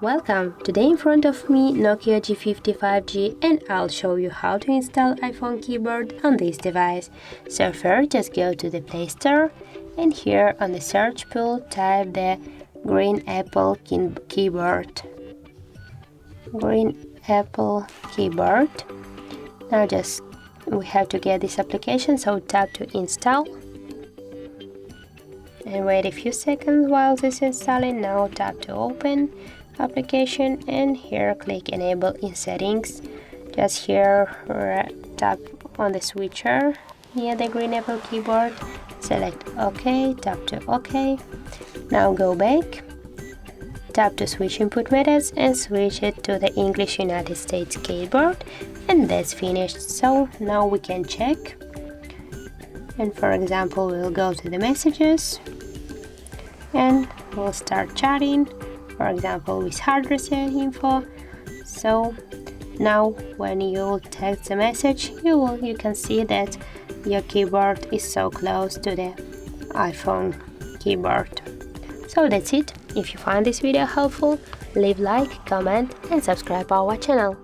Welcome! Today in front of me Nokia G50 5G, and I'll show you how to install iPhone keyboard on this device. So first just go to the Play Store and here on the search pool type the Green Apple keyboard. Green Apple keyboard. Now we have to get this application, so tap to install and wait a few seconds while this is installing. Now tap to open application and here click enable in settings. Just here tap on the switcher near the Green Apple keyboard, select OK, tap to OK. Now go back, tap to switch input methods and switch it to the English United States keyboard, and that's finished. So now we can check, and for example we'll go to the messages and we'll start chatting, for example with HardReset.Info. So now when you text a message, you can see that your keyboard is so close to the iPhone keyboard. So that's it. If you find this video helpful, leave like, comment and subscribe our channel.